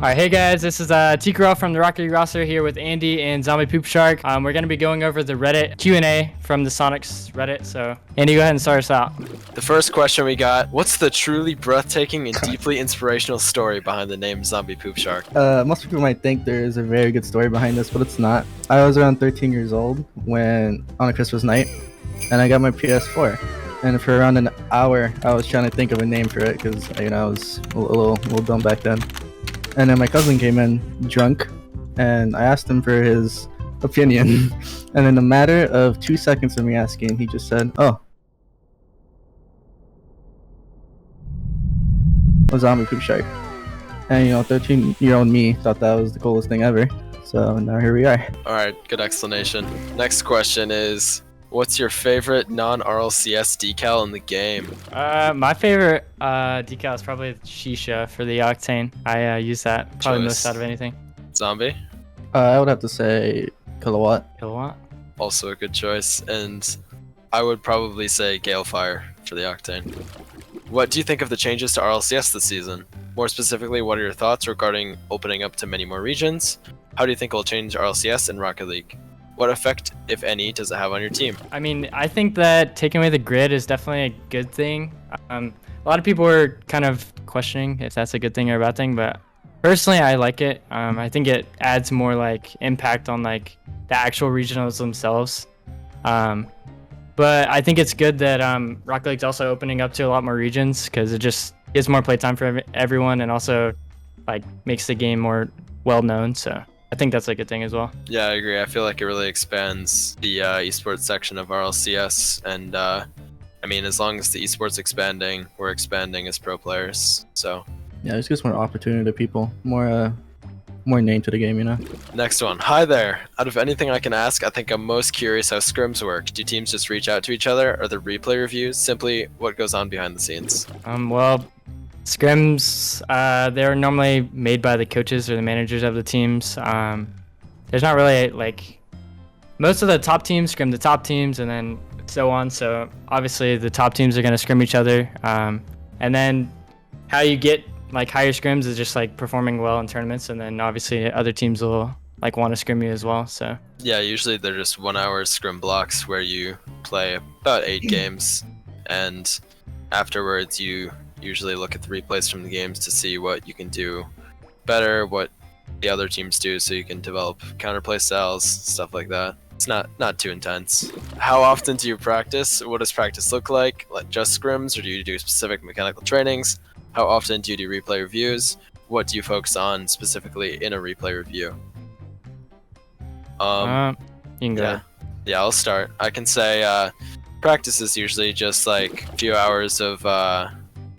Alright, hey guys, this is Tcorrell from the Rocket League roster here with Andy and Zombie Poop Shark. We're going to be going over the Reddit Q&A from the Soniqs Reddit, so Andy, go ahead and start us out. The first question we got, what's the truly breathtaking and deeply inspirational story behind the name Zombie Poop Shark? Most people might think there is a very good story behind this, but it's not. I was around 13 years old when on a Christmas night, and I got my PS4. And for around an hour, I was trying to think of a name for it because I was a little dumb back then. And then my cousin came in drunk, and I asked him for his opinion. And in a matter of 2 seconds of me asking, he just said, "Oh, a zombie poop shark." And 13-year-old me thought that was the coolest thing ever. So now here we are. All right, good explanation. Next question is, what's your favorite non-RLCS decal in the game? My favorite decal is probably Shisha for the Octane. I use that probably most out of anything. Zombie? I would have to say Kilowatt. Kilowatt? Also a good choice. And I would probably say Galefire for the Octane. What do you think of the changes to RLCS this season? More specifically, what are your thoughts regarding opening up to many more regions? How do you think it will change RLCS and Rocket League? What effect, if any, does it have on your team? I mean, I think that taking away the grid is definitely a good thing. A lot of people were kind of questioning if that's a good thing or a bad thing, but personally, I like it. I think it adds more like impact on like the actual regionals themselves. But I think it's good that Rocket League's also opening up to a lot more regions because it just gives more playtime for everyone and also like makes the game more well known. So I think that's a good thing as well. Yeah, I agree. I feel like it really expands the esports section of RLCS, and I mean, as long as the esports expanding, we're expanding as pro players. So yeah, it gives more opportunity to people, more name to the game, Next one. Hi there. Out of anything I can ask, I think I'm most curious how scrims work. Do teams just reach out to each other? Are there replay reviews? Simply, what goes on behind the scenes? Well, scrims, they're normally made by the coaches or the managers of the teams. There's not really like, most of the top teams scrim the top teams and then so on. So obviously the top teams are going to scrim each other. And then how you get like higher scrims is just like performing well in tournaments. And then obviously other teams will like want to scrim you as well. So yeah, usually they're just 1 hour scrim blocks where you play about 8 games. And afterwards you usually look at the replays from the games to see what you can do better, what the other teams do, so you can develop counterplay styles, stuff like that. It's not too intense. How often do you practice? What does practice look like? Like just scrims, or do you do specific mechanical trainings? How often do you do replay reviews? What do you focus on specifically in a replay review? You can go. Yeah, I'll start. I can say practice is usually just like a few hours of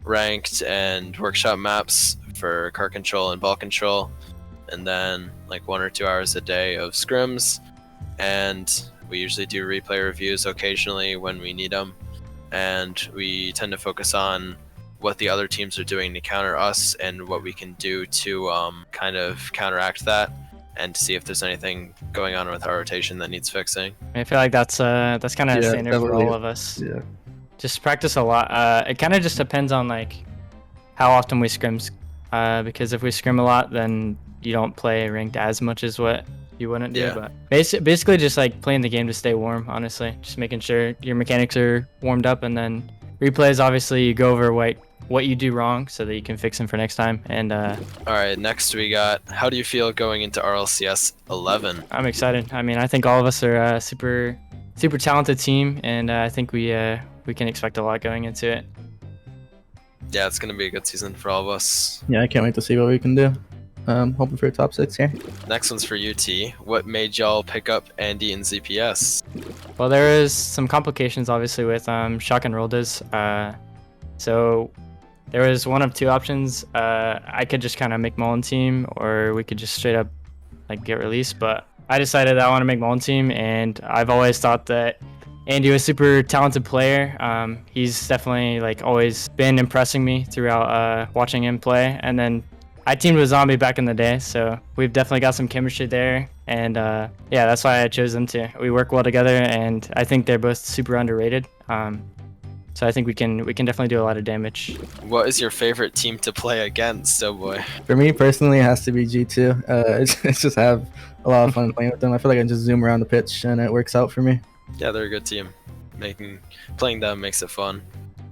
ranked and workshop maps for car control and ball control, and then like 1 or 2 hours a day of scrims. And we usually do replay reviews occasionally when we need them, and we tend to focus on what the other teams are doing to counter us and what we can do to kind of counteract that, and to see if there's anything going on with our rotation that needs fixing. I feel like that's kind of standard for all of us. Yeah. Just practice a lot. It kind of just depends on like how often we scrims, because if we scrim a lot, then you don't play ranked as much as what you wouldn't do. Yeah. But basically just like playing the game to stay warm, honestly. Just making sure your mechanics are warmed up, and then replays, obviously you go over what you do wrong so that you can fix them for next time. And all right, next we got, how do you feel going into RLCS 11? I'm excited. I mean, I think all of us are a super talented team, and I think we can expect a lot going into it. Yeah, it's going to be a good season for all of us. Yeah, I can't wait to see what we can do. Hoping for a top 6 here. Next one's for UT. What made y'all pick up Andy and ZPS? Well, there is some complications obviously with shock and roll dis. So there was one of 2 options. I could just kind of make my own team, or we could just straight up like get released. But I decided that I want to make my own team, and I've always thought that Andy was a super talented player. He's definitely like always been impressing me throughout watching him play. And then I teamed with Zombie back in the day, so we've definitely got some chemistry there. And yeah, that's why I chose them too. We work well together, and I think they're both super underrated. So I think we can definitely do a lot of damage. What is your favorite team to play against, Doughboy? For me personally, it has to be G2. It's just have a lot of fun playing with them. I feel like I can just zoom around the pitch and it works out for me. Yeah, they're a good team. Playing them makes it fun.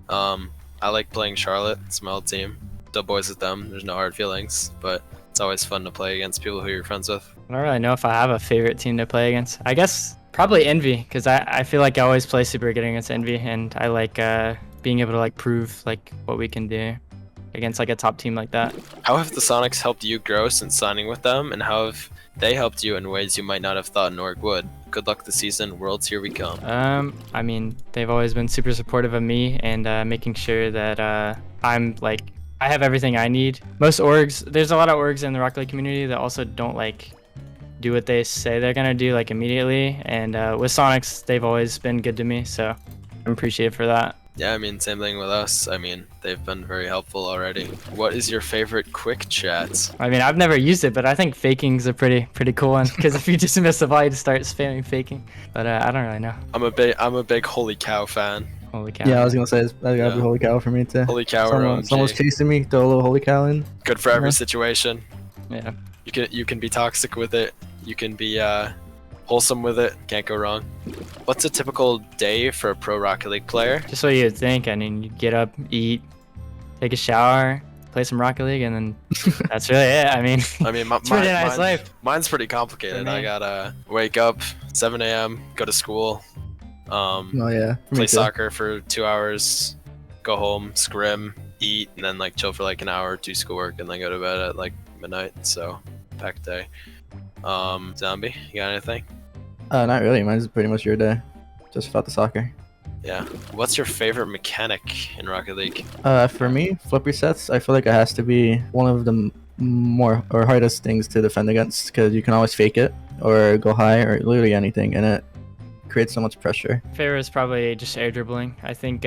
I like playing Charlotte. It's my old team. Doughboys with them. There's no hard feelings, but it's always fun to play against people who you're friends with. I don't really know if I have a favorite team to play against. I guess probably Envy, because I feel like I always play super good against Envy, and I like being able to like prove like what we can do against like a top team like that. How have the Soniqs helped you grow since signing with them, and how have they helped you in ways you might not have thought Norg would? Good luck this season. Worlds, here we come. I mean, they've always been super supportive of me and making sure that I'm like I have everything I need. Most orgs, there's a lot of orgs in the Rocket League community that also don't like do what they say they're gonna do like immediately, and with Soniqs they've always been good to me, so I'm appreciative for that. Yeah, I mean, same thing with us. I mean, they've been very helpful already. What is your favorite quick chat? I mean, I've never used it, but I think faking's a pretty cool one, because if you just miss a ball, you just start spamming faking. But I don't really know. I'm a big Holy Cow fan. Holy cow. Yeah, I was gonna say that gotta be Holy Cow for me too. Holy Cow or OMG. Someone's chasing me, throw a little Holy Cow in. Good for every Yeah. situation. Yeah. You can be toxic with it. You can be wholesome with it. Can't go wrong. What's a typical day for a pro Rocket League player? Just what you'd think. I mean, you get up, eat, take a shower, play some Rocket League, and then that's really it. I mean, I mean, it's a pretty nice life. Mine's pretty complicated. For me. I gotta wake up 7 a.m., go to school, Oh yeah. For me play too. soccer for 2 hours, go home, scrim, eat, and then like chill for like an hour, do schoolwork, and then go to bed at like midnight. So, packed day. Zombie, you got anything? Not really. Mine's pretty much your day. Just about the soccer. Yeah. What's your favorite mechanic in Rocket League? For me, flip resets, I feel like it has to be one of the more or hardest things to defend against, because you can always fake it or go high or literally anything, and it creates so much pressure. Favorite is probably just air dribbling. I think,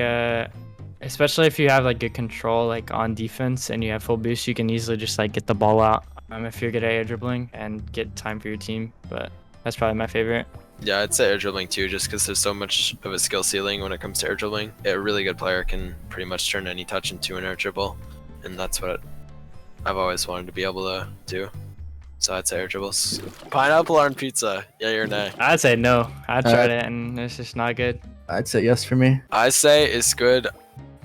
especially if you have like good control like on defense and you have full boost, you can easily just like get the ball out if you're good at air dribbling and get time for your team. But that's probably my favorite. Yeah, I'd say air dribbling too, just because there's so much of a skill ceiling when it comes to air dribbling. A really good player can pretty much turn any touch into an air dribble, and that's what I've always wanted to be able to do. So I'd say air dribbles. Pineapple on pizza, yay or nay? I'd say no. I tried it and it's just not good. I'd say yes for me. I say it's good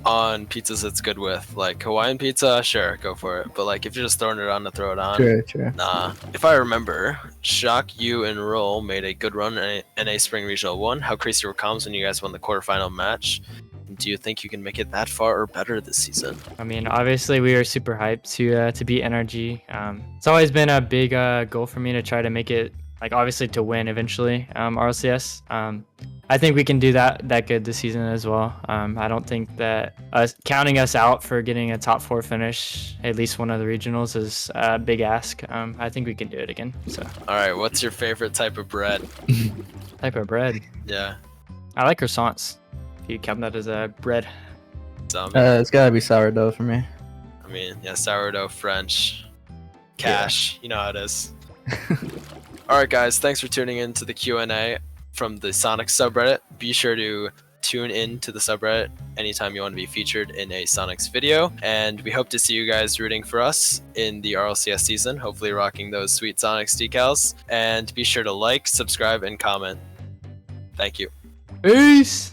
on pizzas it's good with. Like Hawaiian pizza, sure, go for it. But like if you're just throwing it on to throw it on, Sure. nah. If I remember, Shock, you and Roll made a good run in NA Spring Regional 1. How crazy were comms when you guys won the quarterfinal match? Do you think you can make it that far or better this season? I mean, obviously we are super hyped to beat NRG. It's always been a big goal for me to try to make it, like obviously to win eventually RLCS. I think we can do that good this season as well. I don't think that counting us out for getting a top 4 finish, at least one of the regionals, is a big ask. I think we can do it again. So. All right, what's your favorite type of bread? Type of bread. Yeah, I like croissants. If you count that as a bread. zombie. It's gotta be sourdough for me. I mean, yeah, sourdough, French, cash. You know how it is. All right, guys, thanks for tuning in to the Q&A from the Soniqs subreddit. Be sure to tune in to the subreddit anytime you want to be featured in a Soniqs video. And we hope to see you guys rooting for us in the RLCS season, hopefully rocking those sweet Soniqs decals. And be sure to like, subscribe, and comment. Thank you. Peace!